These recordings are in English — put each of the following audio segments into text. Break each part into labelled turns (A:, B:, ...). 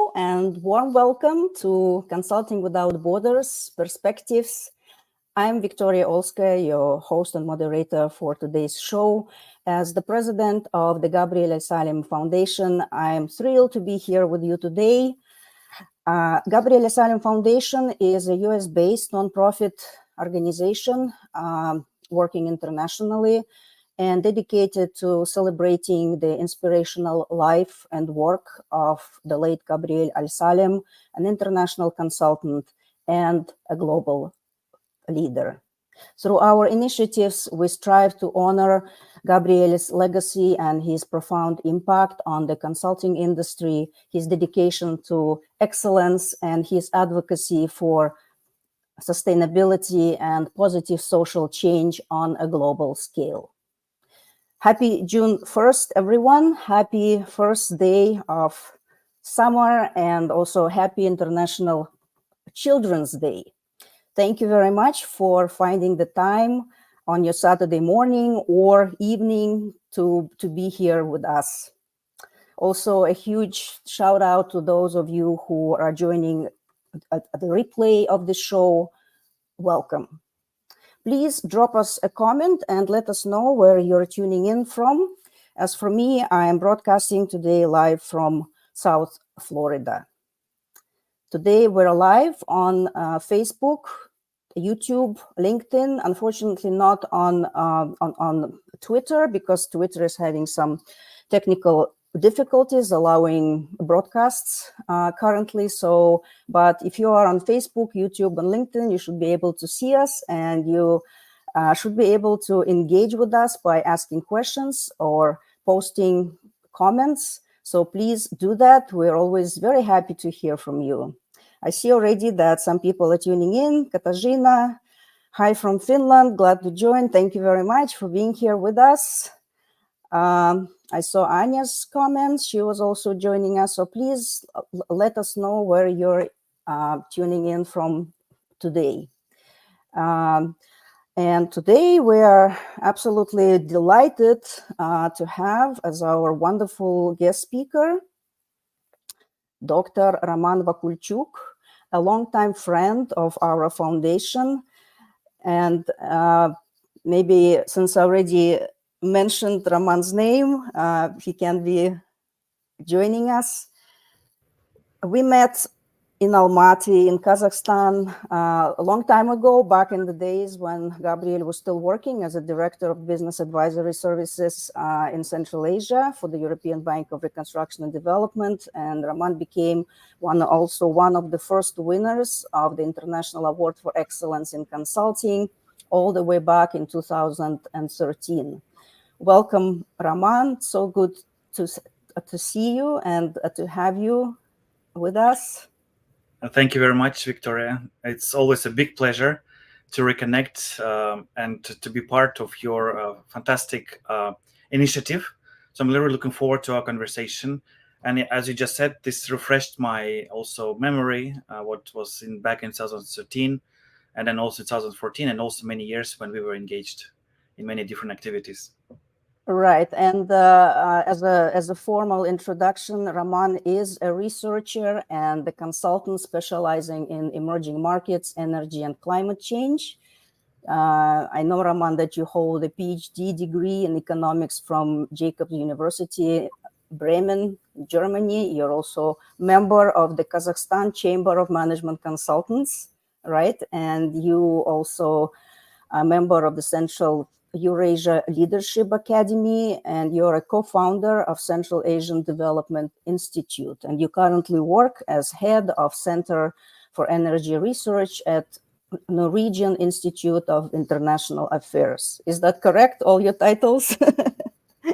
A: Hello and warm welcome to Consulting Without Borders Perspectives. I'm Victoria Olskaya, your host and moderator for today's show. As the president of the Gabriel Al-Salem Foundation, I'm thrilled to be here with you today. Gabriel Al-Salem Foundation is a US-based nonprofit organization working internationally and dedicated to celebrating the inspirational life and work of the late Gabriel Al-Salem, an international consultant and a global leader. Through our initiatives, we strive to honor Gabriel's legacy and his profound impact on the consulting industry, his dedication to excellence, and his advocacy for sustainability and positive social change on a global scale. Happy June 1st, everyone. Happy first day of summer and also happy International Children's Day. Thank you very much for finding the time on your Saturday morning or evening to be here with us. Also, a huge shout out to those of you who are joining at the replay of the show. Welcome. Please drop us a comment and let us know where you're tuning in from. As for me, I am broadcasting today live from South Florida. Today we're live on Facebook, YouTube, LinkedIn. Unfortunately, not on Twitter because Twitter is having some technical difficulties allowing broadcasts currently. But if you are on Facebook, YouTube, and LinkedIn, you should be able to see us, and you should be able to engage with us by asking questions or posting comments. So please do that. We're always very happy to hear from you. I see already that some people are tuning in. Katarzyna, hi from Finland, glad to join. Thank you very much for being here with us. I saw Anya's comments. She was also joining us. So please let us know where you're tuning in from today. And today we are absolutely delighted to have as our wonderful guest speaker, Dr. Roman Vakulchuk, a longtime friend of our foundation. And maybe since I already mentioned Roman's name, he can be joining us. We met in Almaty in Kazakhstan a long time ago, back in the days when Gabriel was still working as a director of business advisory services in Central Asia for the European Bank of Reconstruction and Development. And Roman became one of the first winners of the International Award for Excellence in Consulting all the way back in 2013. Welcome, Roman. So good to see you and to have you with us.
B: Thank you very much, Victoria. It's always a big pleasure to reconnect and to be part of your fantastic initiative. So I'm really looking forward to our conversation. And as you just said, this refreshed my also memory, what was back in 2013, and then also 2014, and also many years when we were engaged in many different activities.
A: Right, and as a formal introduction, Roman is a researcher and a consultant specializing in emerging markets, energy, and climate change. I know, Roman, that you hold a PhD degree in economics from Jacobs University Bremen, Germany. You're also member of the Kazakhstan Chamber of Management Consultants, right? And you also a member of the Central Eurasia Leadership Academy, and you're a co-founder of Central Asian Development Institute. And you currently work as head of Center for Energy Research at Norwegian Institute of International Affairs. Is that correct, all your titles?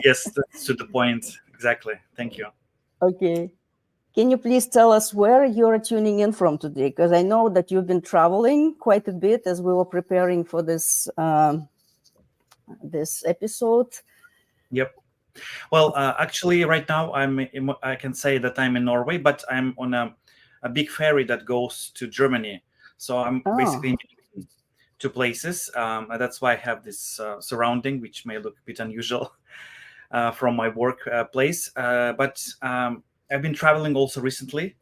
B: Yes, that's to the point. Exactly. Thank you.
A: Okay. Can you please tell us where you're tuning in from today? Because I know that you've been traveling quite a bit as we were preparing for this this episode.
B: Yep. Well, actually, right now I can say that I'm in Norway, but I'm on a big ferry that goes to Germany. So I'm basically in two places. That's why I have this surrounding, which may look a bit unusual from my work place. But I've been traveling also recently.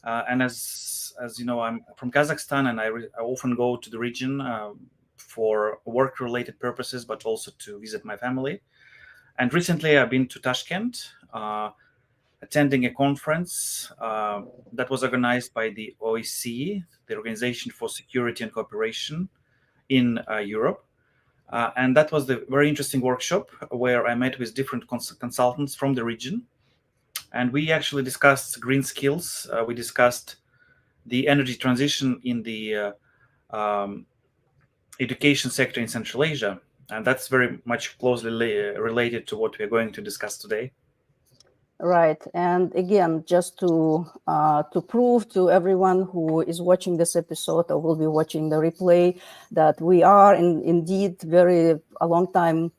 B: And as you know, I'm from Kazakhstan, and I often go to the region for work-related purposes, but also to visit my family. And recently, I've been to Tashkent, attending a conference that was organized by the OSCE, the Organization for Security and Cooperation in Europe. And that was the very interesting workshop where I met with different consultants from the region. And we actually discussed green skills. We discussed the energy transition in the education sector in Central Asia. And that's very much closely related to what we're going to discuss today.
A: Right. And again, just to prove to everyone who is watching this episode or will be watching the replay that we are indeed a long time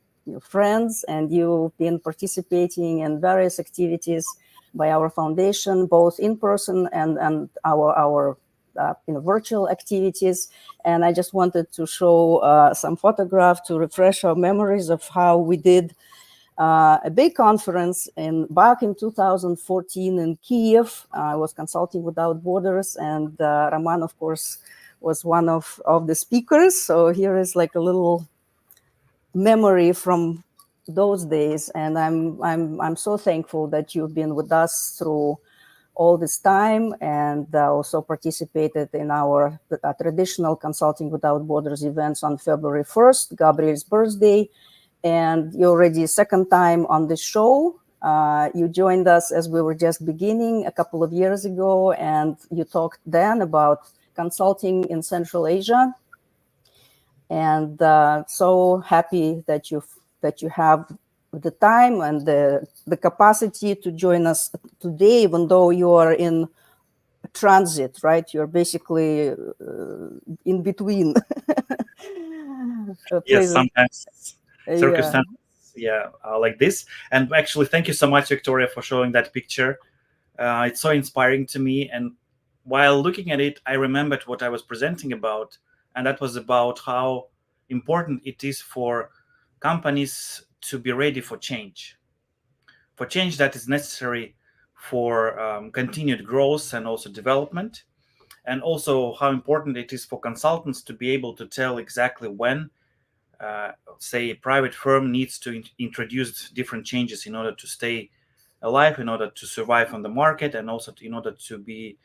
A: friends, and you've been participating in various activities by our foundation, both in person and our virtual activities. And I just wanted to show some photograph to refresh our memories of how we did a big conference back in 2014 in Kiev. I was consulting Without Borders, and Roman, of course, was one of the speakers. So here is like a little memory from those days, and I'm so thankful that you've been with us through all this time, and also participated in our traditional Consulting Without Borders events on February 1st, Gabriel's birthday. And you're already second time on the show. You joined us as we were just beginning a couple of years ago, and you talked then about consulting in Central Asia. And so happy that you have the time and the capacity to join us today, even though you are in transit, right? You're basically in between.
B: Yes, sometimes circumstances,
A: yeah.
B: like this. And actually, thank you so much, Victoria, for showing that picture. It's so inspiring to me. And while looking at it, I remembered what I was presenting about, and that was about how important it is for companies to be ready for change that is necessary for continued growth and also development, and also how important it is for consultants to be able to tell exactly when, say, a private firm needs to introduce different changes in order to stay alive, in order to survive on the market, and also in order to be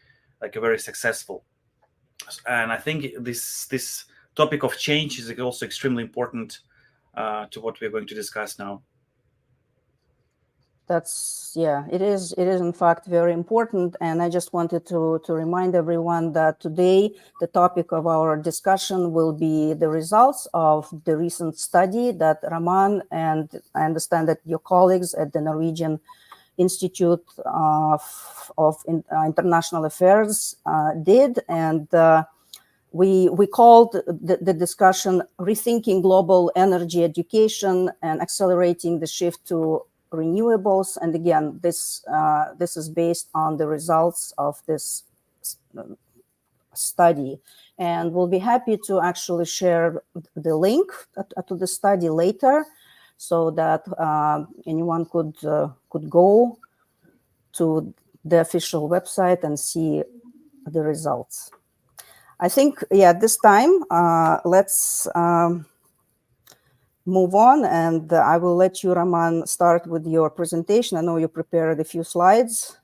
B: like a very successful. And I think this topic of change is also extremely important to what we're going to discuss now.
A: It is in fact very important. And I just wanted to remind everyone that today the topic of our discussion will be the results of the recent study that Raman, and I understand that your colleagues at the Norwegian Institute of International Affairs did. And we called the discussion Rethinking Global Energy Education and Accelerating the Shift to Renewables. And again, this is based on the results of this study. And we'll be happy to actually share the link to the study later, so that anyone could go to the official website and see the results. I think, this time, let's move on, and I will let you, Raman, start with your presentation. I know you prepared a few slides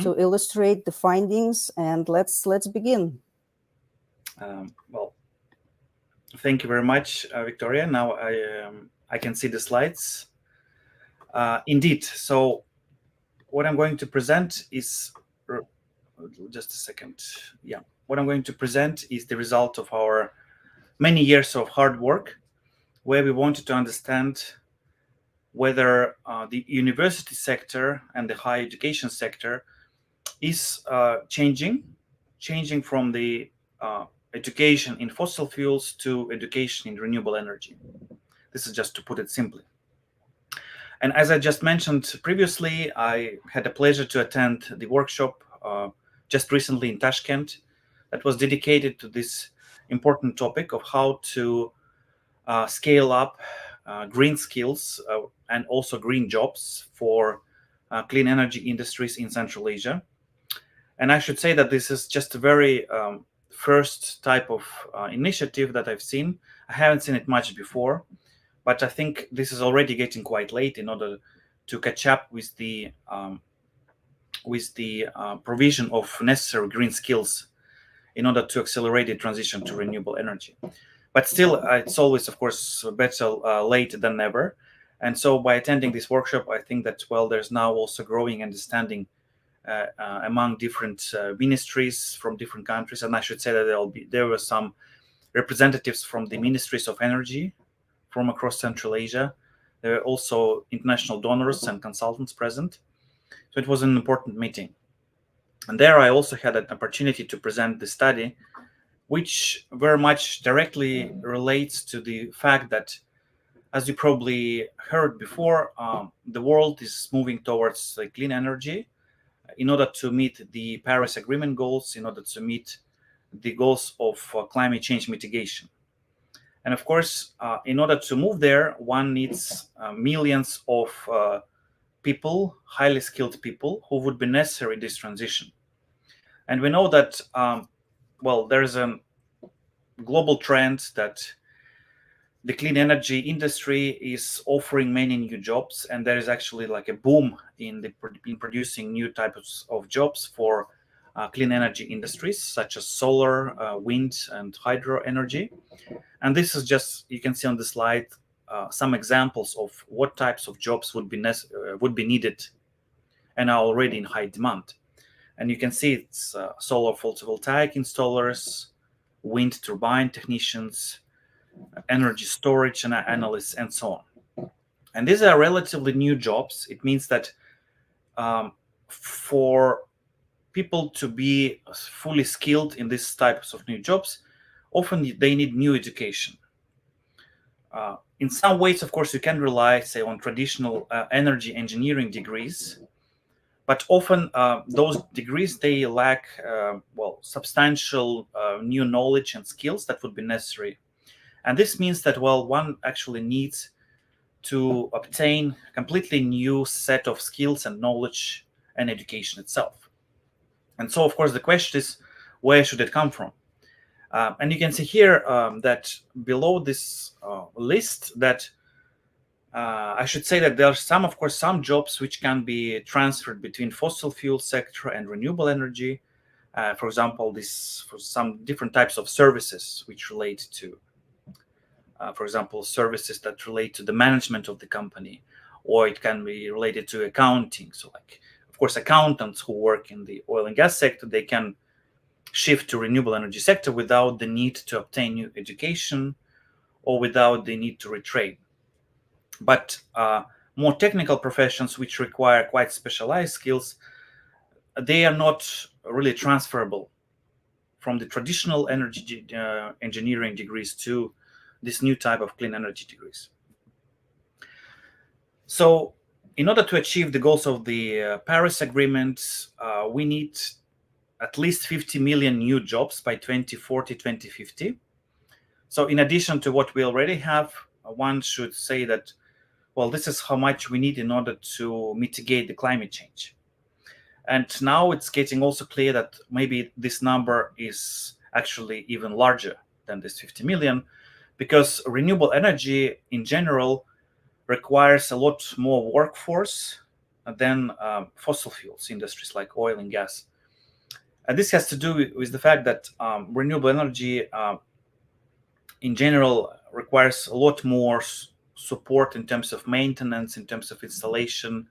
A: to illustrate the findings, and let's begin.
B: Well, thank you very much, Victoria. Now I can see the slides. Indeed. So what I'm going to present is, just a second. Yeah. What I'm going to present is the result of our many years of hard work, where we wanted to understand whether the university sector and the higher education sector is changing from the education in fossil fuels to education in renewable energy. This is just to put it simply. And as I just mentioned previously, I had the pleasure to attend the workshop just recently in Tashkent that was dedicated to this important topic of how to scale up green skills and also green jobs for clean energy industries in Central Asia. And I should say that this is just a very first type of initiative that I've seen. I haven't seen it much before, but I think this is already getting quite late in order to catch up with the provision of necessary green skills in order to accelerate the transition to renewable energy. But still, it's always, of course, better late than never. And so by attending this workshop, I think that, well, there's now also growing understanding among different ministries from different countries. And I should say that there were some representatives from the ministries of energy from across Central Asia. There were also international donors and consultants present. So it was an important meeting. And there I also had an opportunity to present the study, which very much directly relates to the fact that, as you probably heard before, the world is moving towards clean energy in order to meet the Paris Agreement goals, in order to meet the goals of climate change mitigation. And of course, in order to move there, one needs millions of people, highly skilled people, who would be necessary in this transition. And we know that, well, there's a global trend that the clean energy industry is offering many new jobs, and there is actually like a boom in producing new types of jobs for clean energy industries such as solar, wind, and hydro energy. And this is just, you can see on the slide, some examples of what types of jobs would be needed and are already in high demand. And you can see it's solar photovoltaic installers, wind turbine technicians, energy storage and analysts, and so on. And these are relatively new jobs. It means that for people to be fully skilled in these types of new jobs, often they need new education. In some ways, of course, you can rely, say, on traditional energy engineering degrees, but often those degrees, they lack, well, substantial new knowledge and skills that would be necessary. And this means that, well, one actually needs to obtain a completely new set of skills and knowledge and education itself. And so, of course, the question is, where should it come from? And you can see here that below this list that I should say that there are some, of course, some jobs which can be transferred between fossil fuel sector and renewable energy. For example, for some different types of services which relate to, for example, services that relate to the management of the company, or it can be related to accounting. So, like, of course, accountants who work in the oil and gas sector, they can shift to renewable energy sector without the need to obtain new education or without the need to retrain. But more technical professions which require quite specialized skills, they are not really transferable from the traditional energy engineering degrees to this new type of clean energy degrees. So in order to achieve the goals of the Paris Agreement, we need at least 50 million new jobs by 2040, 2050. So in addition to what we already have, one should say that, well, this is how much we need in order to mitigate the climate change. And now it's getting also clear that maybe this number is actually even larger than this 50 million, because renewable energy in general requires a lot more workforce than fossil fuels industries like oil and gas. And this has to do with the fact that renewable energy in general requires a lot more support in terms of maintenance, in terms of installation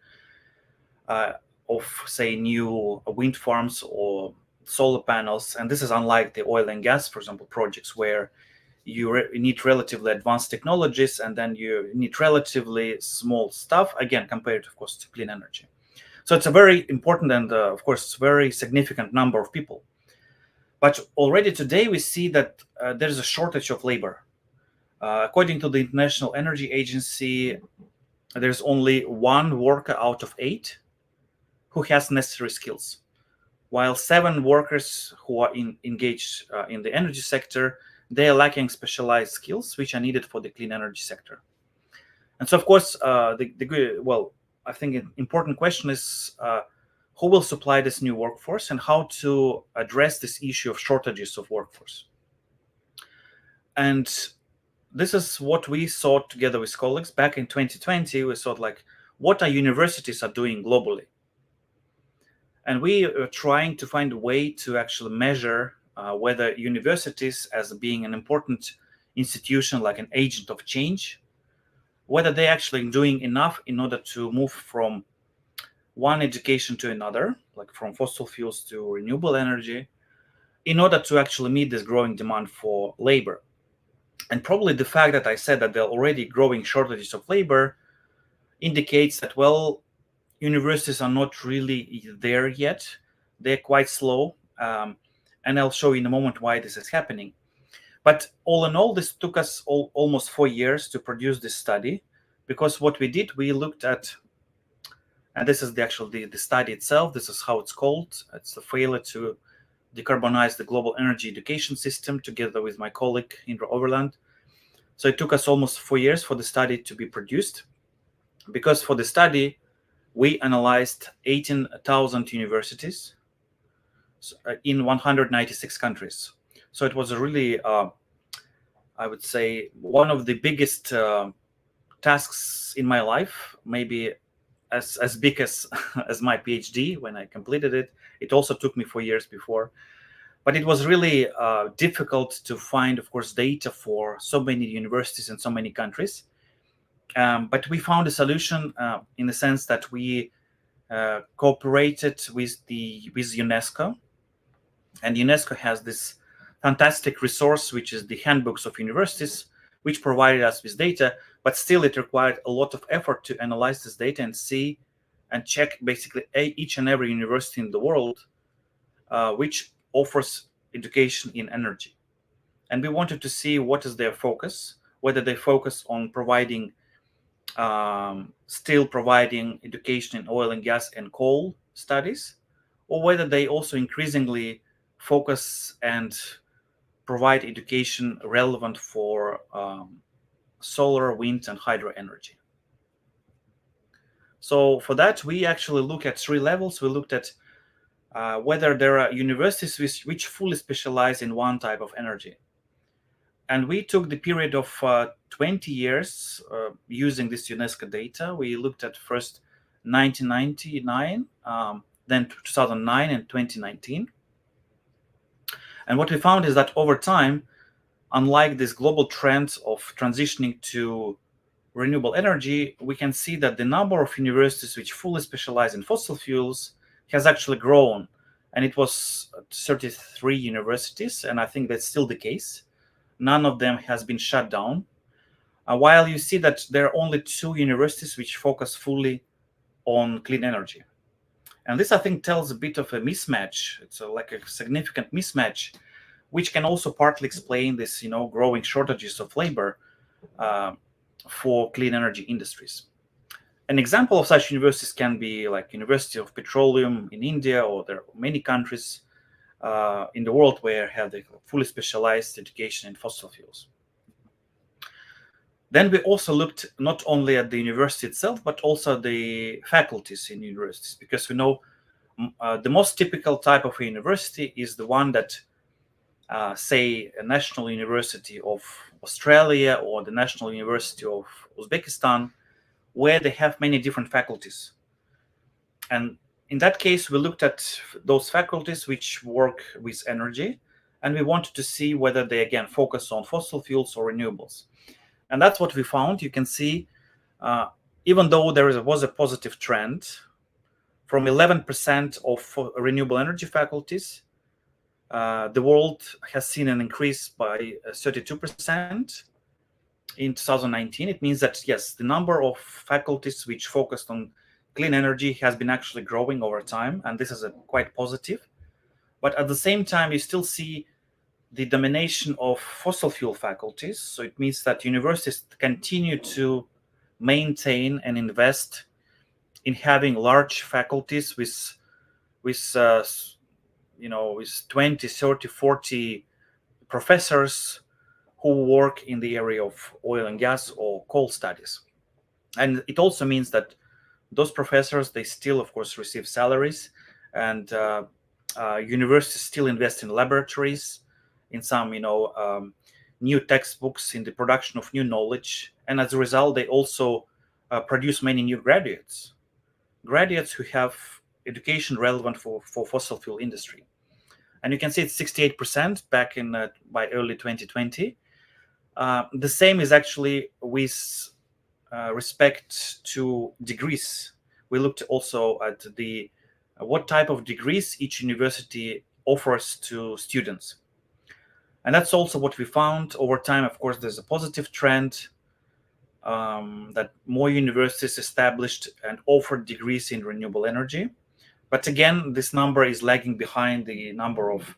B: of, say, new wind farms or solar panels. And this is unlike the oil and gas, for example, projects where you need relatively advanced technologies and then you need relatively small stuff, again, compared, of course, to clean energy. So it's a very important and, of course, very significant number of people. But already today, we see that there is a shortage of labor. According to the International Energy Agency, there's only 1 worker out of 8 who has necessary skills, while 7 workers who are engaged in the energy sector, they are lacking specialized skills which are needed for the clean energy sector. And so, of course, well, I think an important question is who will supply this new workforce and how to address this issue of shortages of workforce. And this is what we saw together with colleagues back in 2020. We thought, like, what are universities are doing globally? And we are trying to find a way to actually measure whether universities, as being an important institution, like an agent of change, whether they're actually doing enough in order to move from one education to another, like from fossil fuels to renewable energy, in order to actually meet this growing demand for labor. And probably the fact that I said that there are already growing shortages of labor indicates that, well, universities are not really there yet. They're quite slow. And I'll show you in a moment why this is happening. But all in all, this took us almost 4 years to produce this study, because what we did, we looked at, and this is the study itself. This is how it's called. It's the failure to decarbonize the global energy education system, together with my colleague Indra Overland. So it took us almost 4 years for the study to be produced, because for the study, we analyzed 18,000 universities in 196 countries. So it was a really, I would say, one of the biggest tasks in my life, maybe as big as my PhD when I completed it. It also took me 4 years before. But it was really difficult to find, of course, data for so many universities in so many countries. But we found a solution in the sense that we cooperated with UNESCO. And UNESCO has this fantastic resource, which is the handbooks of universities, which provided us with data, but still it required a lot of effort to analyze this data and see and check basically each and every university in the world which offers education in energy. And we wanted to see what is their focus, whether they focus on providing, still providing education in oil and gas and coal studies, or whether they also increasingly focus and provide education relevant for solar, wind, and hydro energy. So for that, we actually look at 3 levels. We looked at whether there are universities which fully specialize in one type of energy. And we took the period of 20 years using this UNESCO data. We looked at first 1999, then 2009 and 2019. And what we found is that over time, unlike this global trend of transitioning to renewable energy, we can see that the number of universities which fully specialize in fossil fuels has actually grown. And it was 33 universities, and I think that's still the case. None of them has been shut down. While you see that there are only 2 universities which focus fully on clean energy. And this, I think, tells a bit of a mismatch. It's like a significant mismatch, which can also partly explain this, growing shortages of labor for clean energy industries. An example of such universities can be like University of Petroleum in India, or there are many countries in the world where have the fully specialized education in fossil fuels. Then we also looked not only at the university itself, but also the faculties in universities, because we know the most typical type of a university is the one that, say, a National University of Australia or the National University of Uzbekistan, where they have many different faculties. And in that case, we looked at those faculties which work with energy, and we wanted to see whether they, again, focus on fossil fuels or renewables. And that's what we found. You can see, even though there was a positive trend, from 11% of renewable energy faculties, the world has seen an increase by 32% in 2019. It means that, yes, the number of faculties which focused on clean energy has been actually growing over time, and this is quite positive. But at the same time, you still see the domination of fossil fuel faculties. So it means that universities continue to maintain and invest in having large faculties with 20, 30, 40 professors who work in the area of oil and gas or coal studies. And it also means that those professors, they still, of course, receive salaries, and universities still invest in laboratories, in some new textbooks, in the production of new knowledge, and as a result they also produce many new graduates who have education relevant for fossil fuel industry. And you can see it's 68% back in by early 2020. The same is actually with respect to degrees. We looked also at the what type of degrees each university offers to students. And that's also what we found over time. Of course, there's a positive trend that more universities established and offered degrees in renewable energy. But again, this number is lagging behind the number of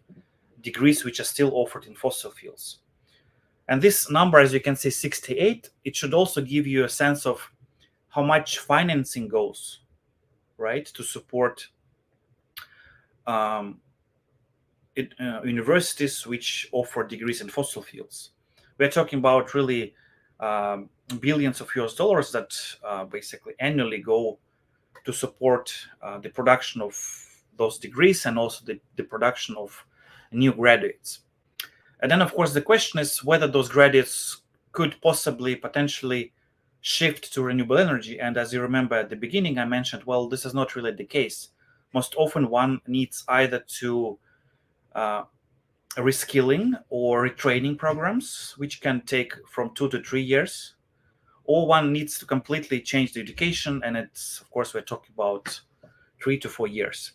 B: degrees which are still offered in fossil fuels. And this number, as you can see, 68, it should also give you a sense of how much financing goes, right, to support universities which offer degrees in fossil fuels. We're talking about really billions of US dollars that basically annually go to support the production of those degrees and also the production of new graduates. And then, of course, the question is whether those graduates could possibly, potentially shift to renewable energy. And as you remember at the beginning, I mentioned, well, this is not really the case. Most often one needs either to reskilling or retraining programs, which can take from 2 to 3 years, or one needs to completely change the education. And it's, of course, we're talking about 3 to 4 years.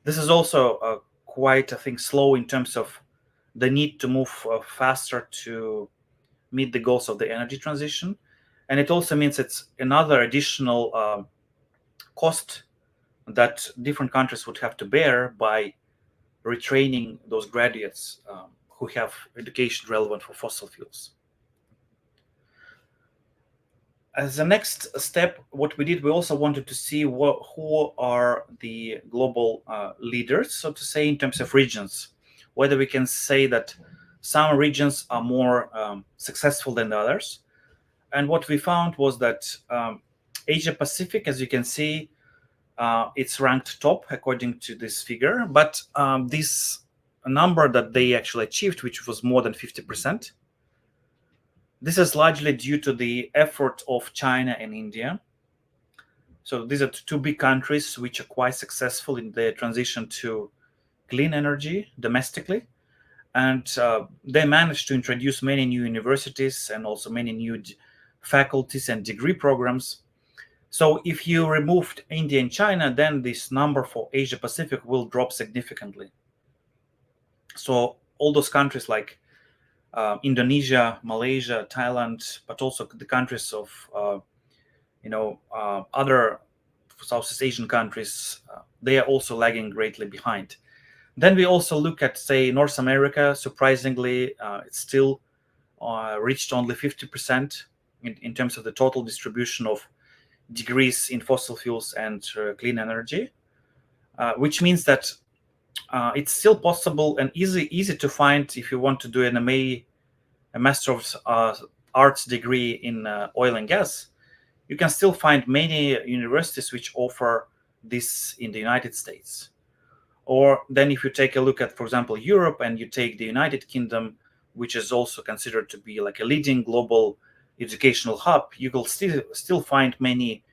B: This is also quite, I think, slow in terms of the need to move faster to meet the goals of the energy transition. And it also means it's another additional cost that different countries would have to bear by retraining those graduates who have education relevant for fossil fuels. As a next step, what we did, we also wanted to see who are the global leaders, so to say, in terms of regions, whether we can say that some regions are more successful than others. And what we found was that Asia Pacific, as you can see, it's ranked top according to this figure, but this number that they actually achieved, which was more than 50%, this is largely due to the effort of China and India. So these are two big countries which are quite successful in their transition to clean energy domestically. And they managed to introduce many new universities and also many new faculties and degree programs. So if you removed India and China, then this number for Asia Pacific will drop significantly. So all those countries like Indonesia, Malaysia, Thailand, but also the countries of other Southeast Asian countries, they are also lagging greatly behind. Then we also look at, say, North America. Surprisingly, it's still reached only 50% in terms of the total distribution of degrees in fossil fuels and clean energy, which means that it's still possible and easy to find if you want to do an MA, a Master of Arts degree in oil and gas. You can still find many universities which offer this in the United States. Or then if you take a look at, for example, Europe, and you take the United Kingdom, which is also considered to be like a leading global educational hub, you will still find many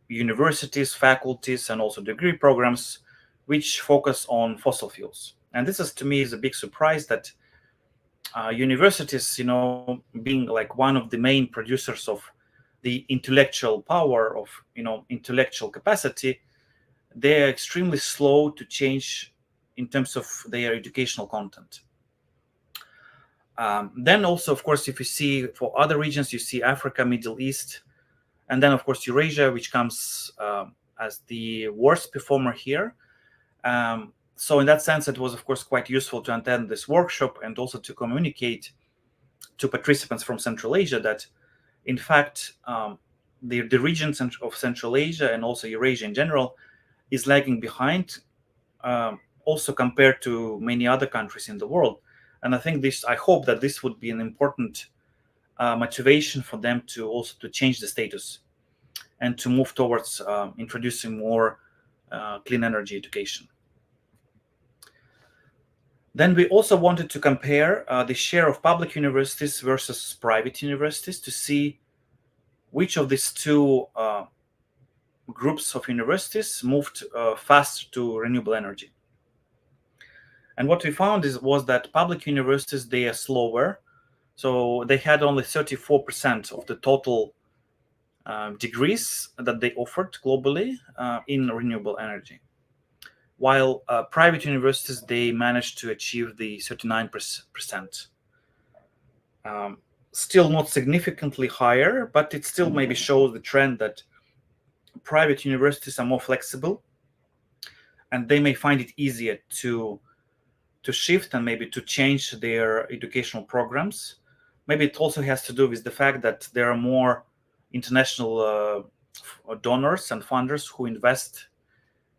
B: universities, faculties, and also degree programs which focus on fossil fuels. And this is, to me, is a big surprise that universities, being like one of the main producers of the intellectual power of, intellectual capacity, they're extremely slow to change in terms of their educational content. Then also, of course, if you see for other regions, you see Africa, Middle East, and then, of course, Eurasia, which comes as the worst performer here. So in that sense, it was, of course, quite useful to attend this workshop and also to communicate to participants from Central Asia that, in fact, the regions of Central Asia and also Eurasia in general is lagging behind, also compared to many other countries in the world. And I hope that this would be an important motivation for them to also to change the status and to move towards introducing more clean energy education. Then we also wanted to compare the share of public universities versus private universities to see which of these two groups of universities moved faster to renewable energy. And what we found was that public universities, they are slower. So they had only 34% of the total degrees that they offered globally in renewable energy. While private universities, they managed to achieve the 39%. Still not significantly higher, but it still maybe shows the trend that private universities are more flexible and they may find it easier to shift and maybe to change their educational programs. Maybe it also has to do with the fact that there are more international donors and funders who invest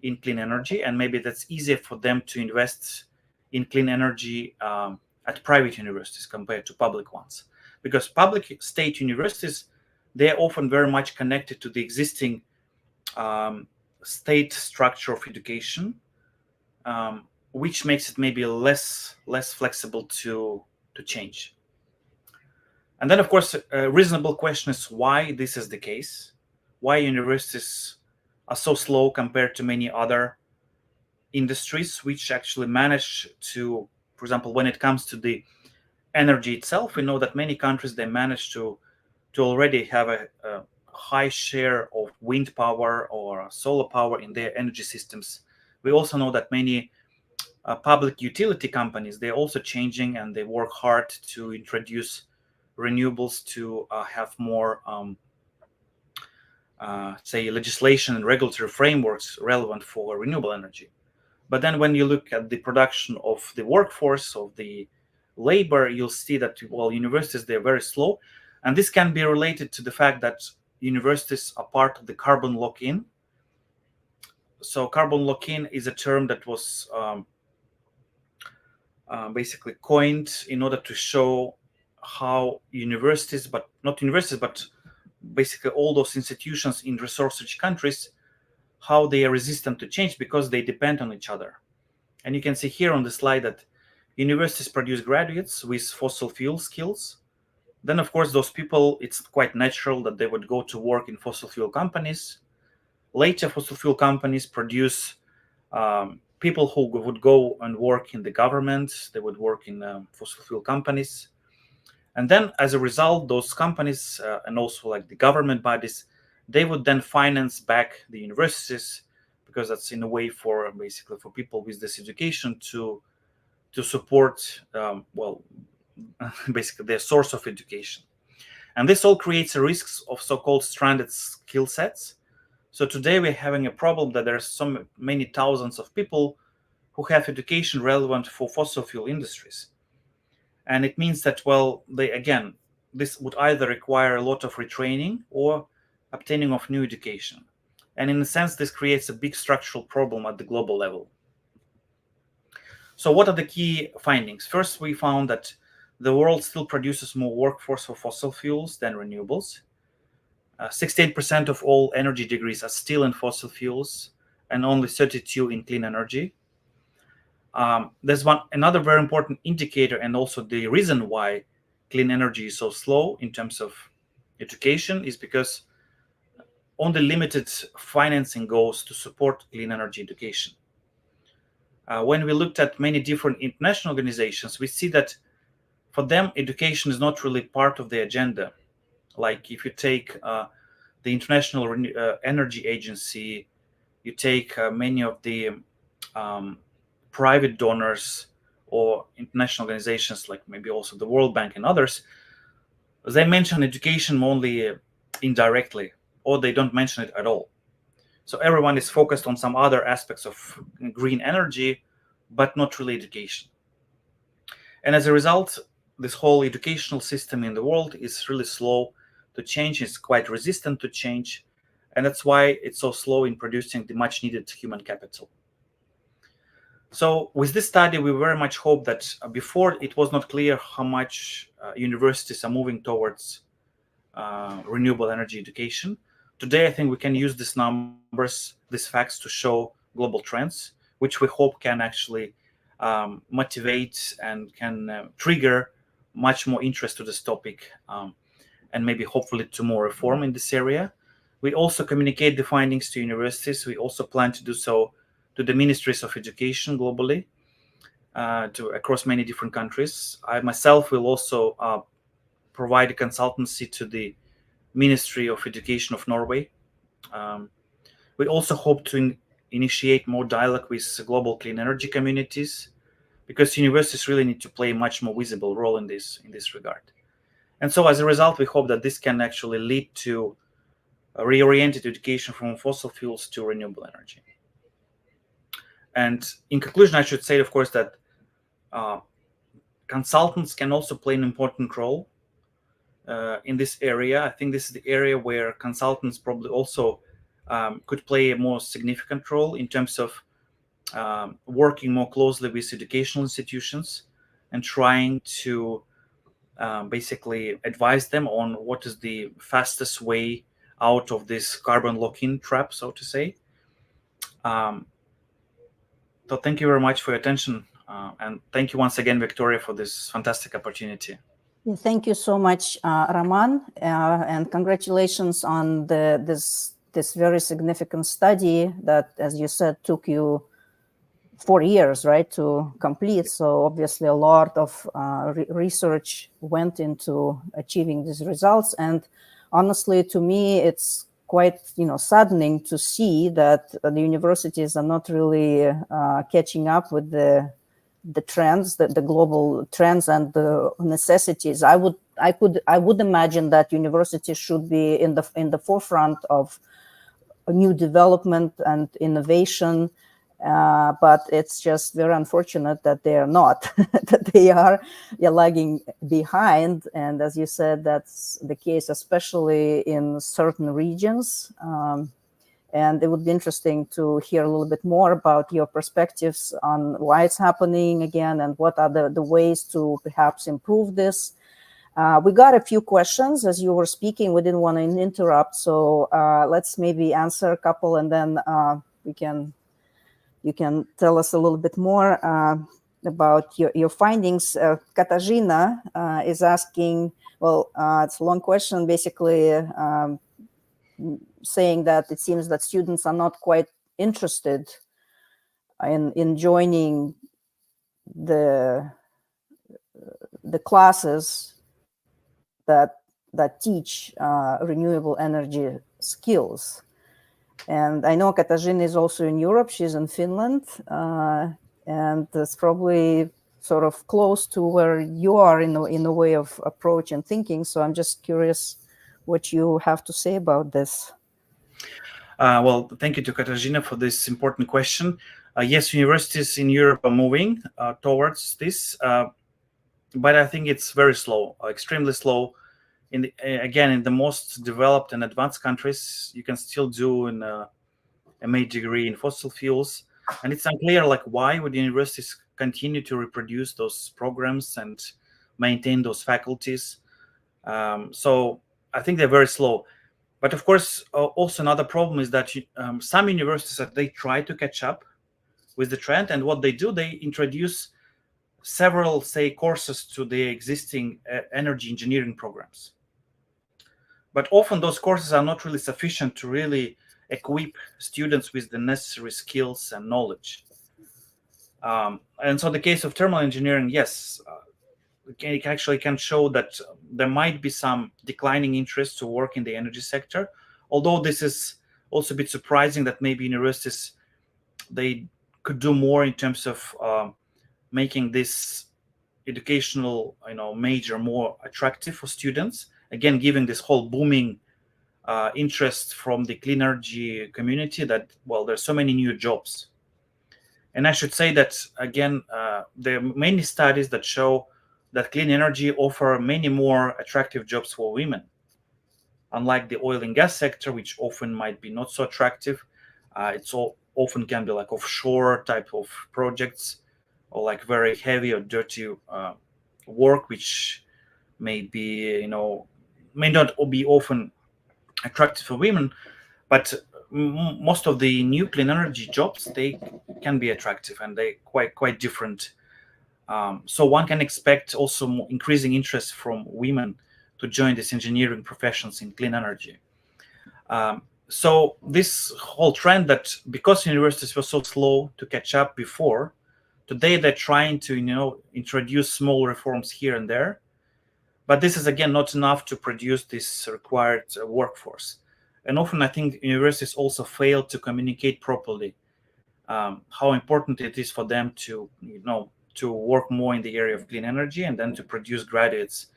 B: in clean energy, and maybe that's easier for them to invest in clean energy at private universities compared to public ones. Because public state universities, they are often very much connected to the existing state structure of education, which makes it maybe less flexible to change. And then, of course, a reasonable question is why this is the case, why universities are so slow compared to many other industries which actually manage to, for example, when it comes to the energy itself, we know that many countries, they manage to already have a high share of wind power or solar power in their energy systems. We also know that many public utility companies, they're also changing and they work hard to introduce renewables to have more, say, legislation and regulatory frameworks relevant for renewable energy. But then when you look at the production of the workforce, of the labor, you'll see that, well, universities, they're very slow. And this can be related to the fact that universities are part of the carbon lock-in. So carbon lock-in is a term that was basically coined in order to show how universities, but not universities, but basically all those institutions in resource-rich countries, how they are resistant to change because they depend on each other. And you can see here on the slide that universities produce graduates with fossil fuel skills. Then, of course, those people, it's quite natural that they would go to work in fossil fuel companies. Later, fossil fuel companies produce people who would go and work in the government. They would work in fossil fuel companies. And then, as a result, those companies and also like the government bodies, they would then finance back the universities, because that's in a way for basically for people with this education to support, well, basically their source of education. And this all creates a risk of so-called stranded skill sets. So today we're having a problem that there's so many thousands of people who have education relevant for fossil fuel industries. And it means that, well, this would either require a lot of retraining or obtaining of new education. And in a sense, this creates a big structural problem at the global level. So what are the key findings? First, we found that the world still produces more workforce for fossil fuels than renewables. 68% of all energy degrees are still in fossil fuels and only 32% in clean energy. There's another very important indicator, and also the reason why clean energy is so slow in terms of education is because only limited financing goes to support clean energy education. When we looked at many different international organizations, we see that for them, education is not really part of the agenda. Like if you take the International Energy Agency, you take many of the private donors or international organizations, like maybe also the World Bank and others, they mention education only indirectly, or they don't mention it at all. So everyone is focused on some other aspects of green energy, but not really education. And as a result, this whole educational system in the world is really slow to change. It's quite resistant to change. And that's why it's so slow in producing the much needed human capital. So with this study, we very much hope that before it was not clear how much universities are moving towards renewable energy education. Today, I think we can use these numbers, these facts to show global trends, which we hope can actually motivate and can trigger much more interest to this topic, and maybe hopefully to more reform in this area. We also communicate the findings to universities. We also plan to do so to the ministries of education globally, across many different countries. I myself will also provide a consultancy to the Ministry of Education of Norway. We also hope to initiate more dialogue with global clean energy communities, because universities really need to play a much more visible role in this regard. And so as a result, we hope that this can actually lead to a reoriented education from fossil fuels to renewable energy. And in conclusion, I should say, of course, that consultants can also play an important role in this area. I think this is the area where consultants probably also could play a more significant role in terms of working more closely with educational institutions and trying to basically advise them on what is the fastest way out of this carbon lock-in trap, so to say. So thank you very much for your attention. And thank you once again, Victoria, for this fantastic opportunity.
A: Yeah, thank you so much, Roman, and congratulations on this very significant study that, as you said, took you 4 years, right, to complete. So obviously a lot of research went into achieving these results. And honestly, to me, it's quite, saddening to see that the universities are not really catching up with the trends, the global trends and the necessities. I would imagine that universities should be in the forefront of new development and innovation. But it's just very unfortunate that they are not, that they are lagging behind. And as you said, that's the case, especially in certain regions. And it would be interesting to hear a little bit more about your perspectives on why it's happening again and what are the ways to perhaps improve this. We got a few questions as you were speaking. We didn't want to interrupt. So let's maybe answer a couple, and then you can tell us a little bit more about your findings. Katarzyna is asking, well, it's a long question, basically saying that it seems that students are not quite interested in joining the classes that teach renewable energy skills. And I know Katarzyna is also in Europe. She's in Finland, and it's probably sort of close to where you are in a way of approach and thinking. So I'm just curious what you have to say about this.
B: Well, thank you to Katarzyna for this important question. Yes, universities in Europe are moving towards this, but I think it's very slow, extremely slow. Again, in the most developed and advanced countries, you can still do a major degree in fossil fuels, and it's unclear why would universities continue to reproduce those programs and maintain those faculties. So I think they're very slow. But of course, also another problem is that some universities, they try to catch up with the trend, and what they do, they introduce several, say, courses to the existing energy engineering programs. But often those courses are not really sufficient to really equip students with the necessary skills and knowledge. And so the case of thermal engineering, yes, it actually can show that there might be some declining interest to work in the energy sector. Although this is also a bit surprising that maybe universities, they could do more in terms of making this educational major more attractive for students. Again, giving this whole booming interest from the clean energy community that, well, there's so many new jobs. And I should say that, again, there are many studies that show that clean energy offer many more attractive jobs for women. Unlike the oil and gas sector, which often might be not so attractive, it's often can be offshore type of projects, or very heavy or dirty work, which may be, may not be often attractive for women. But most of the new clean energy jobs, they can be attractive and they quite different. So one can expect also increasing interest from women to join these engineering professions in clean energy. So this whole trend that because universities were so slow to catch up before, today they're trying to introduce small reforms here and there, but this is again not enough to produce this required workforce. And often I think universities also fail to communicate properly how important it is for them to work more in the area of clean energy and then to produce graduates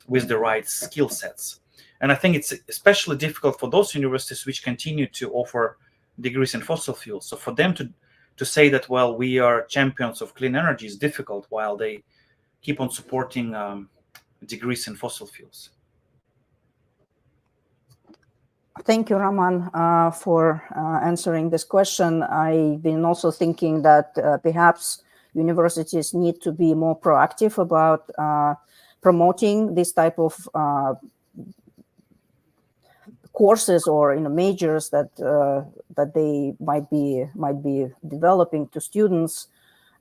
B: with the right skill sets. And I think it's especially difficult for those universities which continue to offer degrees in fossil fuels. So for them to say that, well, we are champions of clean energy is difficult while they keep on supporting degrees in fossil fuels.
A: Thank you, Roman, for answering this question. I've been also thinking that perhaps universities need to be more proactive about promoting this type of courses or majors that they might be developing to students.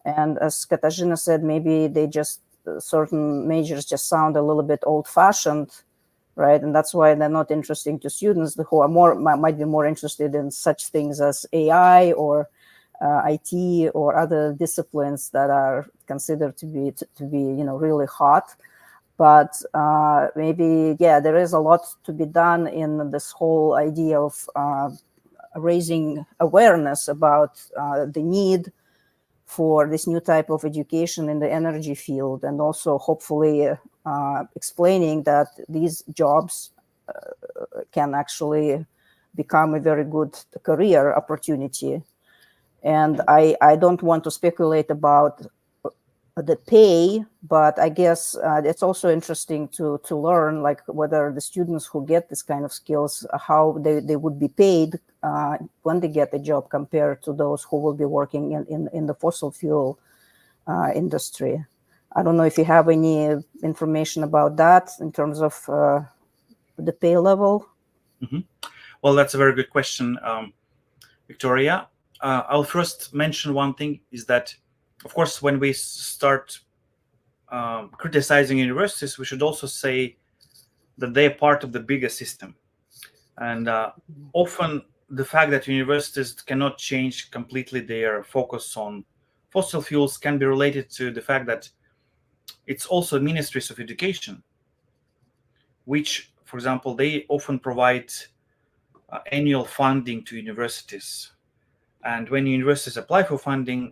A: And as Katarzyna said, maybe they just certain majors just sound a little bit old-fashioned, right? And that's why they're not interesting to students who are might be more interested in such things as AI or IT or other disciplines that are considered to be really hot. But maybe, there is a lot to be done in this whole idea of raising awareness about the need for this new type of education in the energy field, and also hopefully explaining that these jobs can actually become a very good career opportunity. And I don't want to speculate about the pay, but I guess it's also interesting to learn, like, whether the students who get this kind of skills, how they would be paid when they get a job compared to those who will be working in the fossil fuel industry. I don't know if you have any information about that in terms of the pay level.
B: Mm-hmm. Well, that's a very good question, Victoria. I'll first mention one thing is that, of course, when we start criticizing universities, we should also say that they are part of the bigger system. And often the fact that universities cannot change completely their focus on fossil fuels can be related to the fact that it's also ministries of education, which, for example, they often provide annual funding to universities. And when universities apply for funding,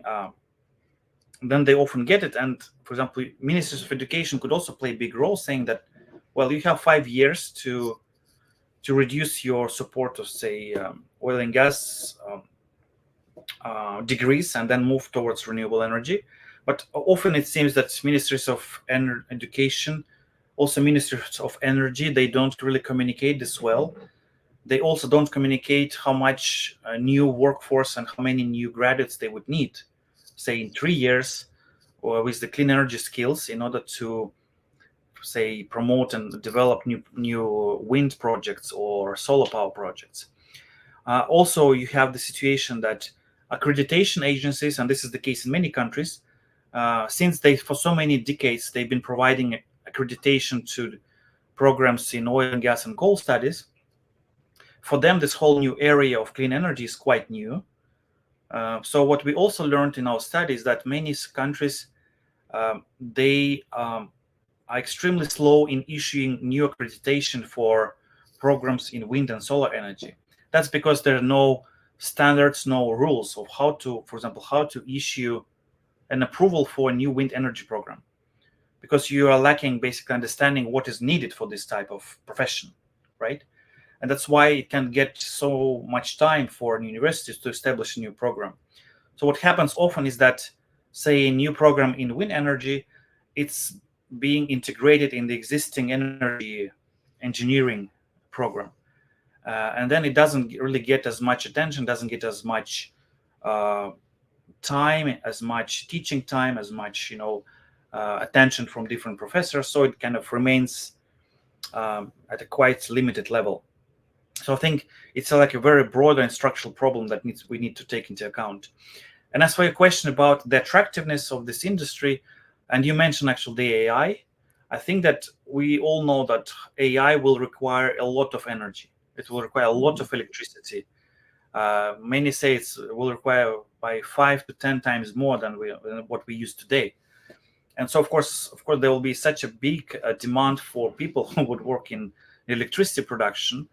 B: then they often get it. And for example, ministers of education could also play a big role, saying that, well, you have 5 years to reduce your support of, say, oil and gas degrees and then move towards renewable energy. But often it seems that ministries of education, also ministries of energy, they don't really communicate this well. They also don't communicate how much new workforce and how many new graduates they would need, say, in 3 years, or with the clean energy skills in order to, say, promote and develop new wind projects or solar power projects. Also, you have the situation that accreditation agencies, and this is the case in many countries, since for so many decades, they've been providing accreditation to programs in oil and gas and coal studies. For them, this whole new area of clean energy is quite new. So what we also learned in our studies that many countries, they are extremely slow in issuing new accreditation for programs in wind and solar energy. That's because there are no standards, no rules of how to, for example, how to issue an approval for a new wind energy program, because you are lacking basic understanding what is needed for this type of profession, right? And that's why it can get so much time for universities to establish a new program. So what happens often is that, say, a new program in wind energy, it's being integrated in the existing energy engineering program. And then it doesn't really get as much attention, doesn't get as much time, as much teaching time, as much attention from different professors. So it kind of remains at a quite limited level. So I think it's like a very broad and structural problem that we need to take into account. And as for your question about the attractiveness of this industry, and you mentioned actually the AI, I think that we all know that AI will require a lot of energy. It will require a lot of electricity. Many say it will require by 5 to 10 times more than what we use today. And so, of course, there will be such a big demand for people who would work in electricity production.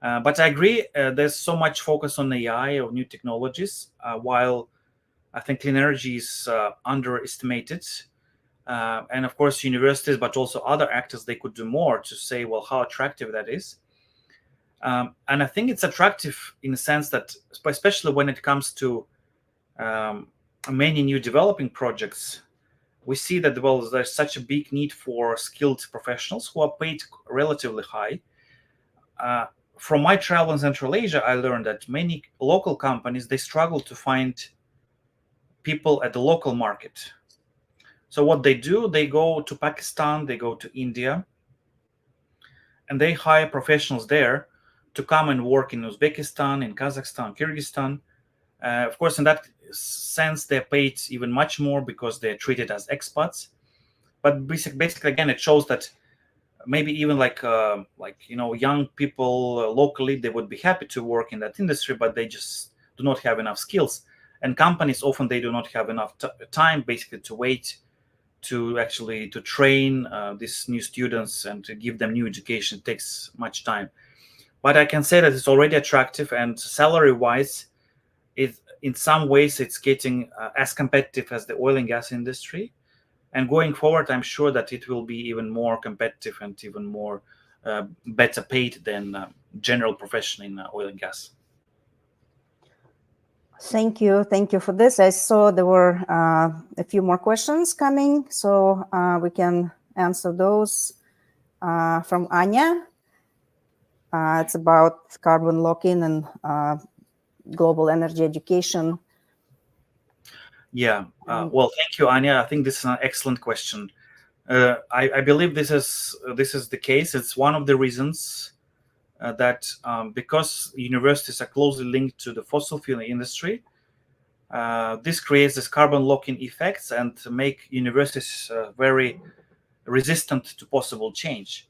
B: But I agree, there's so much focus on AI or new technologies, while I think clean energy is underestimated. And of course, universities, but also other actors, they could do more to say, well, how attractive that is. And I think it's attractive in the sense that, especially when it comes to many new developing projects, we see that, well, there's such a big need for skilled professionals who are paid relatively high. From my travel in Central Asia, I learned that many local companies, they struggle to find people at the local market. So what they do, they go to Pakistan, they go to India, and they hire professionals there to come and work in Uzbekistan, in Kazakhstan, Kyrgyzstan. Of course, in that sense, they're paid even much more because they're treated as expats. But basically, again, it shows that maybe even like young people locally, they would be happy to work in that industry, but they just do not have enough skills. And companies often, they do not have enough time basically to wait to actually to train these new students and to give them new education. It takes much time. But I can say that it's already attractive, and salary wise, in some ways it's getting as competitive as the oil and gas industry. And going forward, I'm sure that it will be even more competitive and even more better paid than general profession in oil and gas.
A: Thank you for this. I saw there were a few more questions coming, so we can answer those from Anya. It's about carbon lock-in and global energy education.
B: Yeah, well, thank you, Anya. I think this is an excellent question. I believe this is the case. It's one of the reasons that because universities are closely linked to the fossil fuel industry, this creates this carbon lock-in effects and make universities very resistant to possible change.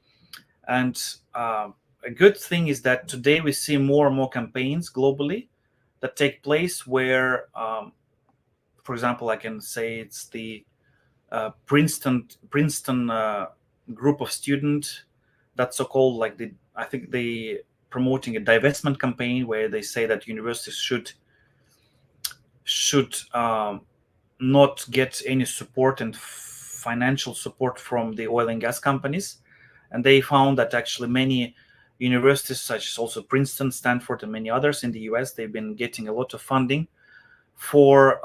B: And a good thing is that today we see more and more campaigns globally that take place where, for example, I can say it's the Princeton group of students that's so-called like I think they promoting a divestment campaign where they say that universities should not get any support and financial support from the oil and gas companies. And they found that actually many universities, such as also Princeton, Stanford, and many others in the US, they've been getting a lot of funding for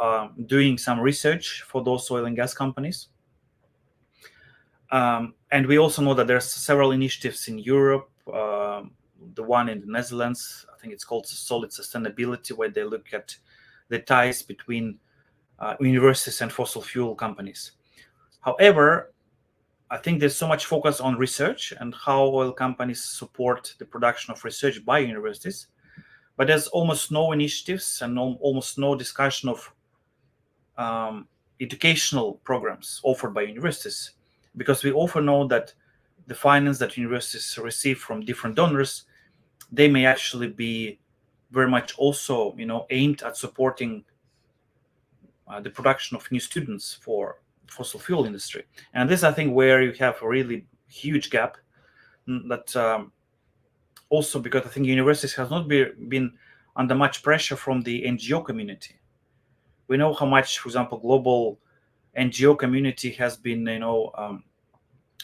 B: doing some research for those oil and gas companies. And we also know that there's several initiatives in Europe. The one in the Netherlands, I think it's called Solid Sustainability, where they look at the ties between universities and fossil fuel companies. However, I think there's so much focus on research and how oil companies support the production of research by universities, but there's almost no initiatives and almost no discussion of educational programs offered by universities, because we often know that the finance that universities receive from different donors, they may actually be very much also, aimed at supporting the production of new students for fossil fuel industry. And this, I think, where you have a really huge gap that also because I think universities has not been under much pressure from the NGO community. We know how much, for example, global NGO community has been,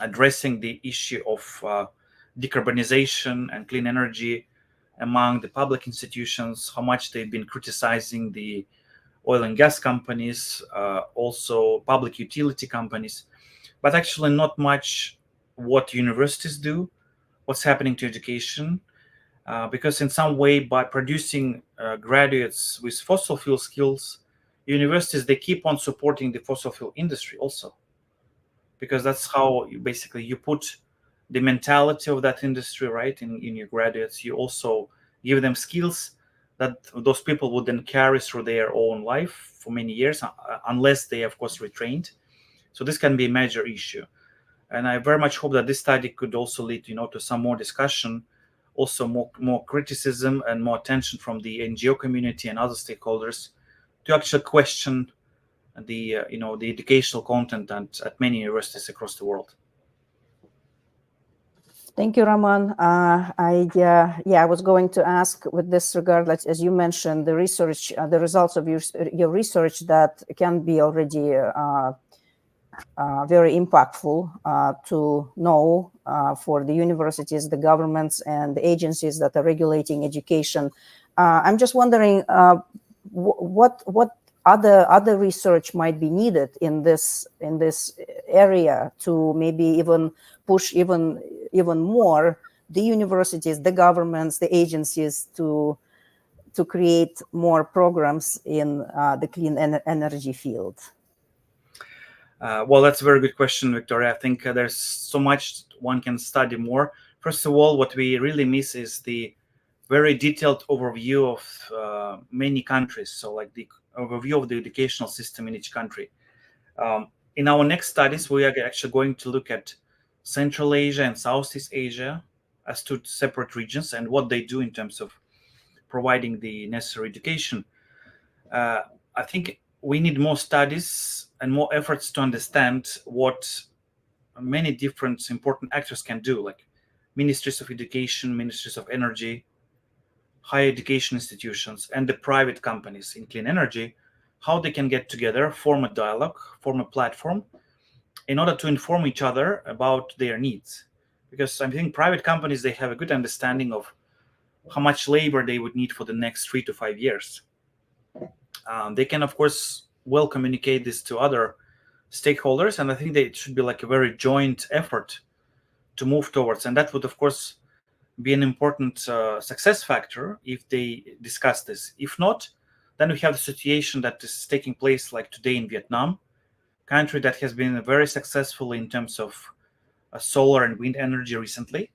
B: addressing the issue of decarbonization and clean energy among the public institutions, how much they've been criticizing the oil and gas companies, also public utility companies, but actually not much what universities do, what's happening to education, because in some way, by producing graduates with fossil fuel skills, universities, they keep on supporting the fossil fuel industry also, because that's how you put the mentality of that industry, right? In your graduates, you also give them skills that those people would then carry through their own life for many years, unless they, of course, retrained. So this can be a major issue. And I very much hope that this study could also lead, to some more discussion, also more criticism and more attention from the NGO community and other stakeholders to actually question the the educational content at many universities across the world.
A: Thank you, Roman. I was going to ask with this regard, as you mentioned, the research, the results of your research that can be already very impactful to know for the universities, the governments, and the agencies that are regulating education. I'm just wondering what other research might be needed in this area to maybe even push even more the universities, the governments, the agencies to create more programs in the clean energy field.
B: Well, that's a very good question, Victoria. I think there's so much one can study more. First of all, what we really miss is the very detailed overview of many countries. So like the overview of the educational system in each country. In our next studies, we are actually going to look at Central Asia and Southeast Asia as two separate regions and what they do in terms of providing the necessary education. I think we need more studies and more efforts to understand what many different important actors can do, like ministries of education, ministries of energy, higher education institutions, and the private companies in clean energy, how they can get together, form a dialogue, form a platform in order to inform each other about their needs. Because I think private companies, they have a good understanding of how much labor they would need for the next 3 to 5 years. They can, of course, well communicate this to other stakeholders, and I think that it should be like a very joint effort to move towards. And that would, of course, be an important success factor if they discuss this. If not, then we have the situation that is taking place like today in Vietnam, country that has been very successful in terms of solar and wind energy recently.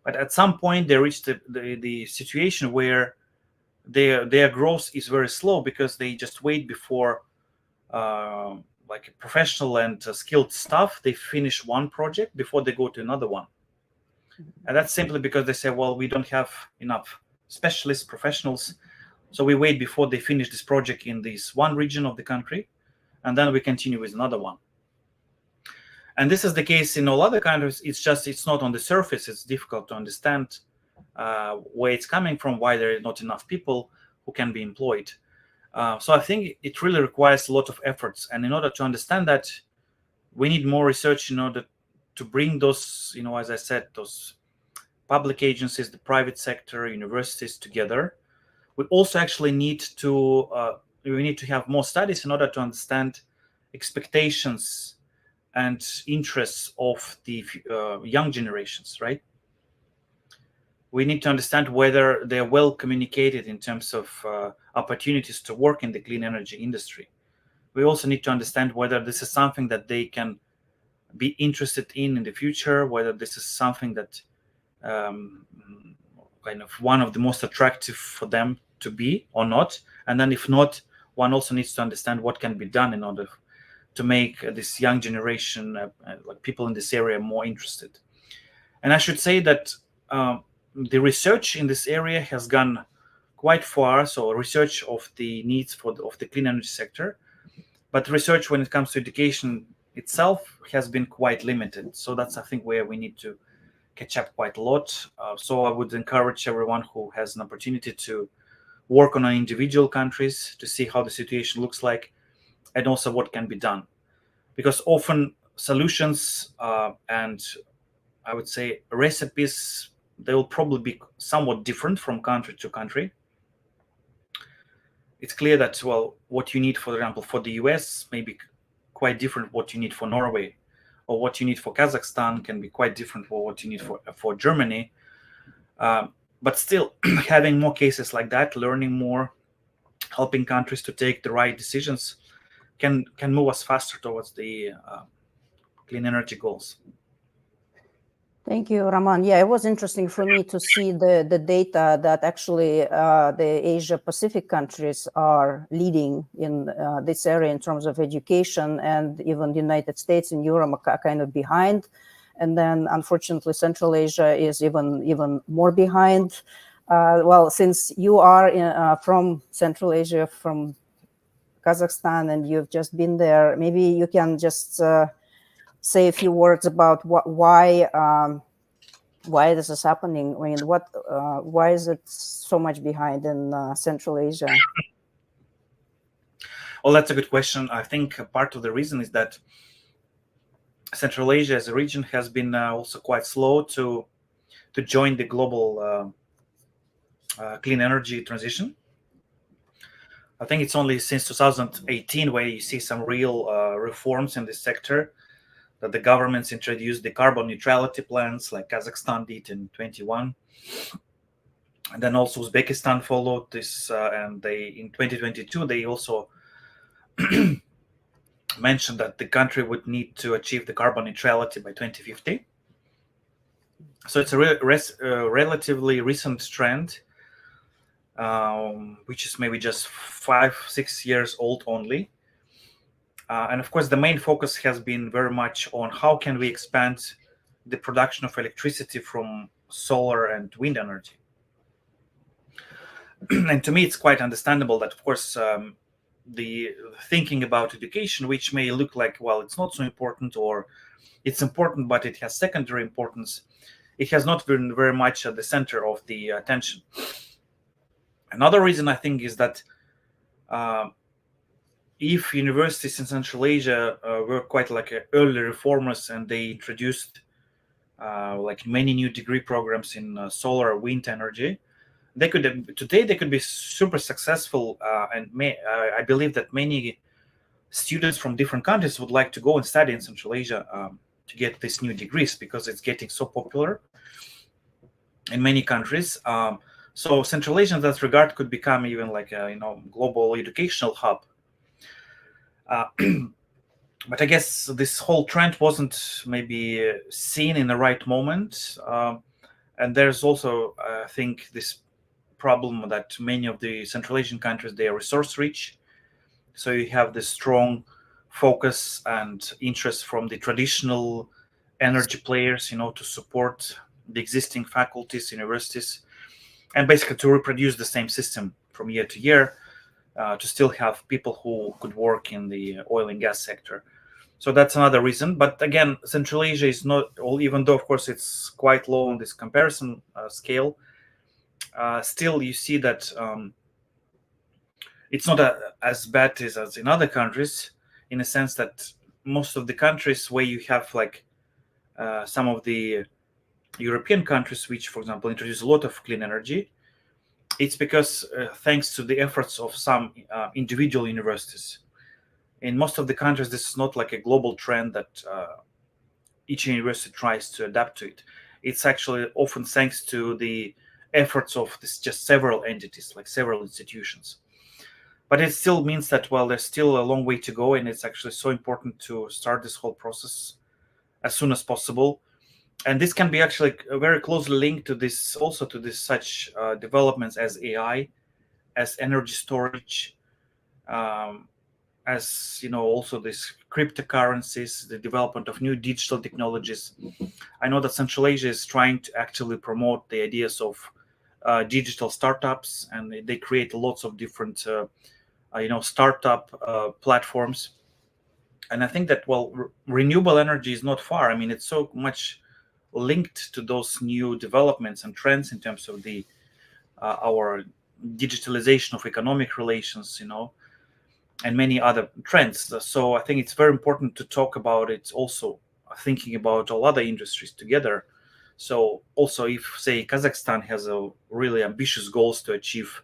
B: But at some point, they reached the situation where their growth is very slow because they just wait before like professional and skilled staff, they finish one project before they go to another one. And that's simply because they say, well, we don't have enough specialists, professionals, so we wait before they finish this project in this one region of the country, and then we continue with another one. And this is the case in all other countries. It's not on the surface. It's difficult to understand where it's coming from, why there are not enough people who can be employed. So I think it really requires a lot of efforts. And in order to understand that, we need more research in order to bring those, as I said, those public agencies, the private sector, universities together. We also actually need to have more studies in order to understand expectations and interests of the young generations, right? We need to understand whether they're well communicated in terms of opportunities to work in the clean energy industry. We also need to understand whether this is something that they can be interested in the future, whether this is something that kind of one of the most attractive for them to be or not. And then if not, one also needs to understand what can be done in order to make this young generation, like people in this area, more interested. And I should say that the research in this area has gone quite far. So research of the needs of the clean energy sector, but research when it comes to education itself has been quite limited. So that's, I think, where we need to catch up quite a lot. So I would encourage everyone who has an opportunity to work on individual countries to see how the situation looks like and also what can be done. Because often solutions and I would say recipes, they will probably be somewhat different from country to country. It's clear that, well, what you need, for example, for the US may be quite different what you need for Norway, or what you need for Kazakhstan can be quite different from what you need for Germany. But still, having more cases like that, learning more, helping countries to take the right decisions can move us faster towards the clean energy goals.
A: Thank you, Roman. Yeah, it was interesting for me to see the data that actually the Asia-Pacific countries are leading in this area in terms of education, and even the United States and Europe are kind of behind. And then, unfortunately, Central Asia is even more behind. Well, since you are from Central Asia, from Kazakhstan, and you've just been there, maybe you can just say a few words about why this is happening. I mean, why is it so much behind in Central Asia?
B: Well, that's a good question. I think part of the reason is that Central Asia as a region has been also quite slow to join the global clean energy transition. I think it's only since 2018 where you see some real reforms in this sector, that the governments introduced the carbon neutrality plans, like Kazakhstan did in 21. And then also Uzbekistan followed this, and in 2022 they also mentioned that the country would need to achieve the carbon neutrality by 2050. So it's a relatively recent trend, which is maybe just 5-6 years old only. And of course, the main focus has been very much on how can we expand the production of electricity from solar and wind energy. And to me, it's quite understandable that, of course, the thinking about education, which may look like, well, it's not so important, or it's important, but it has secondary importance, it has not been very much at the center of the attention. Another reason, I think, is that if universities in Central Asia were quite like early reformers, and they introduced like many new degree programs in solar, wind energy, they could be super successful, and I believe that many students from different countries would like to go and study in Central Asia to get these new degrees, because it's getting so popular in many countries. So Central Asia in that regard could become even like a global educational hub. But I guess this whole trend wasn't maybe seen in the right moment. And there's also, I think, this problem that many of the Central Asian countries, they are resource rich. So you have this strong focus and interest from the traditional energy players, to support the existing faculties, universities, and basically to reproduce the same system from year to year, to still have people who could work in the oil and gas sector. So that's another reason. But again, Central Asia is not, even though of course it's quite low on this comparison scale, still you see that it's not as bad as in other countries, in a sense that most of the countries where you have like some of the European countries, which, for example, introduce a lot of clean energy, it's because thanks to the efforts of some individual universities. In most of the countries, this is not like a global trend that each university tries to adapt to it. It's actually often thanks to the efforts of just several entities, like several institutions. But it still means that, well, there's still a long way to go, and it's actually so important to start this whole process as soon as possible. And this can be actually very closely linked to this, also to this such developments as AI, as energy storage, as also these cryptocurrencies, the development of new digital technologies. I know that Central Asia is trying to actively promote the ideas of digital startups, and they create lots of different startup platforms. And I think that, well, renewable energy is not far. I mean, it's so much linked to those new developments and trends in terms of the our digitalization of economic relations, and many other trends. So I think it's very important to talk about it, also thinking about all other industries together. So also, if, say, Kazakhstan has a really ambitious goals to achieve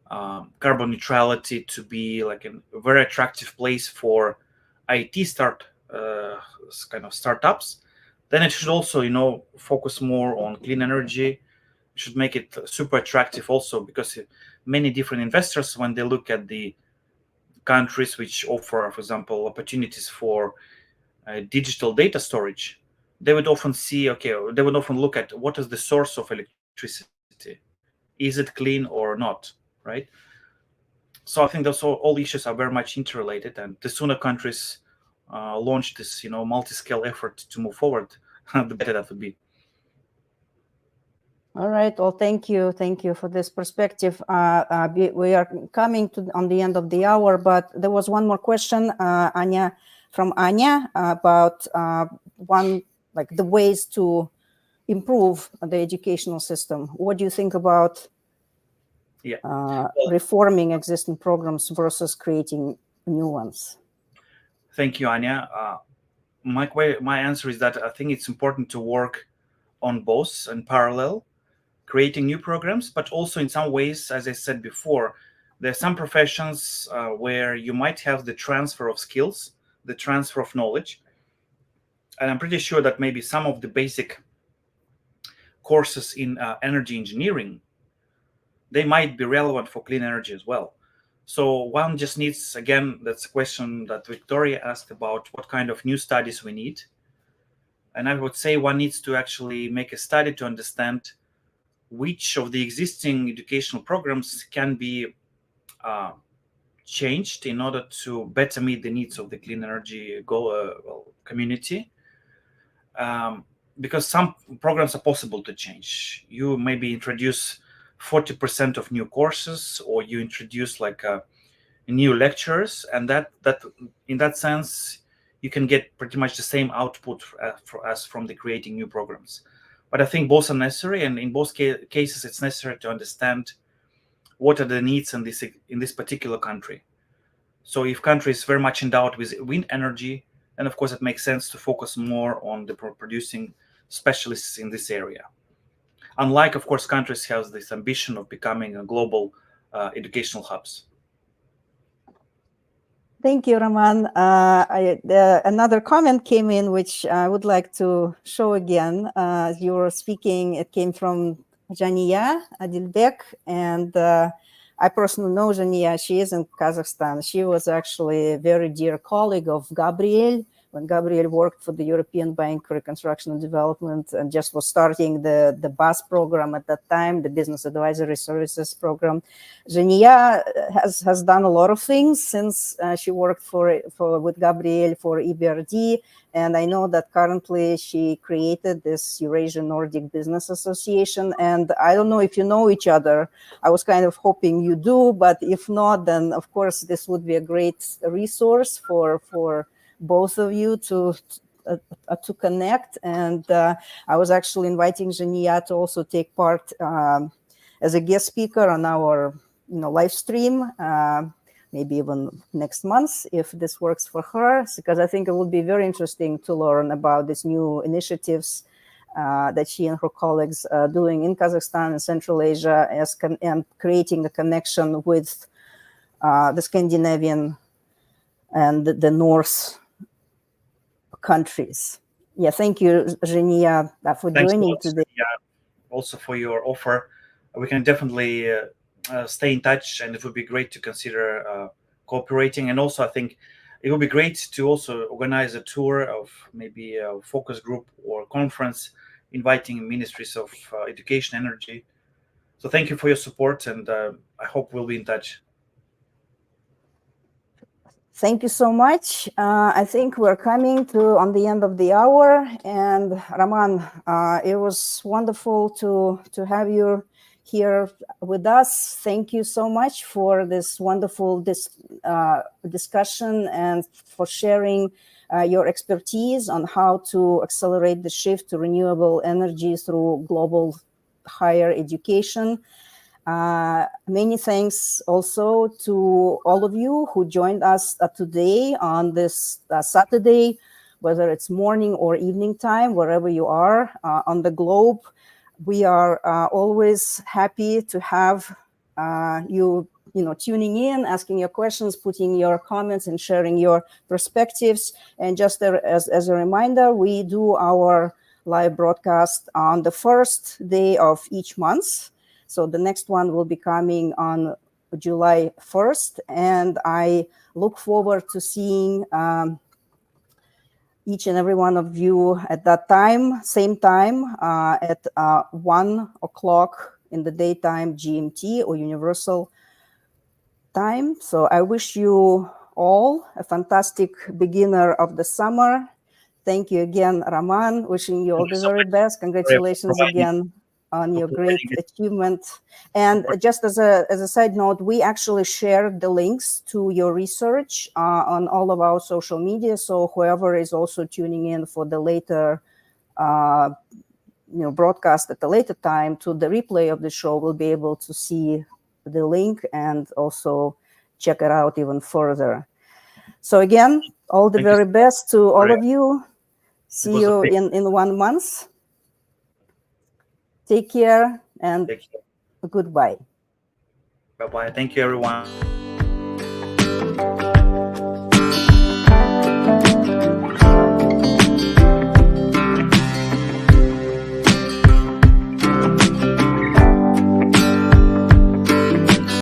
B: carbon neutrality, to be like a very attractive place for IT kind of startups, then it should also, focus more on clean energy. Should make it super attractive also, because many different investors, when they look at the countries which offer, for example, opportunities for digital data storage, they would often see, okay, they would often look at what is the source of electricity. Is it clean or not, right? So I think those all issues are very much interrelated, and the sooner countries launch this, multi-scale effort to move forward, the better that would be.
A: All right. Well, thank you for this perspective. We are coming on the end of the hour, but there was one more question, Anya, about the ways to improve the educational system. What do you think about reforming existing programs versus creating new ones?
B: Thank you, Anya. My answer is that I think it's important to work on both in parallel, creating new programs, but also in some ways, as I said before, there are some professions where you might have the transfer of skills, the transfer of knowledge. And I'm pretty sure that maybe some of the basic courses in energy engineering, they might be relevant for clean energy as well. So one just needs, again, that's a question that Victoria asked about what kind of new studies we need. And I would say one needs to actually make a study to understand which of the existing educational programs can be changed in order to better meet the needs of the clean energy community. Because some programs are possible to change. You maybe introduce 40% of new courses, or you introduce new lectures, and that in that sense you can get pretty much the same output as from the creating new programs. But I think both are necessary, and in both cases it's necessary to understand what are the needs in this particular country. So if country is very much endowed with wind energy, then of course it makes sense to focus more on the producing specialists in this area. Unlike, of course, countries have this ambition of becoming a global educational hubs.
A: Thank you, Roman. Another comment came in, which I would like to show again. As you were speaking, it came from Jania Adilbek, and I personally know Jania. She is in Kazakhstan. She was actually a very dear colleague of Gabriel when Gabriel worked for the European Bank for Reconstruction and Development and just was starting the BAS program at that time, the Business Advisory Services program. Jania has done a lot of things since she worked with Gabriel for EBRD. And I know that currently she created this Eurasian Nordic Business Association. And I don't know if you know each other. I was kind of hoping you do, but if not, then of course this would be a great resource for both of you to connect. And I was actually inviting Jania to also take part as a guest speaker on our live stream, maybe even next month if this works for her, because I think it would be very interesting to learn about these new initiatives that she and her colleagues are doing in Kazakhstan and Central Asia and creating a connection with the Scandinavian and the North countries. Yeah, thank you, Zhenya, for joining today.
B: Also for your offer. We can definitely stay in touch, and it would be great to consider cooperating. And also, I think it would be great to also organize a tour of maybe a focus group or conference inviting ministries of education, energy. So thank you for your support, and I hope we'll be in touch.
A: Thank you so much. I think we're coming on the end of the hour. And Roman, it was wonderful to have you here with us. Thank you so much for this wonderful discussion and for sharing your expertise on how to accelerate the shift to renewable energy through global higher education. Many thanks also to all of you who joined us today on this Saturday, whether it's morning or evening time, wherever you are on the globe. We are always happy to have you tuning in, asking your questions, putting your comments and sharing your perspectives. And just as a reminder, we do our live broadcast on the first day of each month. So the next one will be coming on July 1st. And I look forward to seeing each and every one of you at that time, same time, at 1 o'clock in the daytime GMT or Universal Time. So I wish you all a fantastic beginner of the summer. Thank you again, Raman. Wishing you all the very best. Congratulations again on your great achievement. And just as a side note, we actually shared the links to your research on all of our social media. So whoever is also tuning in for the later broadcast at a later time to the replay of the show will be able to see the link and also check it out even further. So again, all the very best to all of you. See you in 1 month. Take care and goodbye.
B: Bye-bye. Thank you, everyone.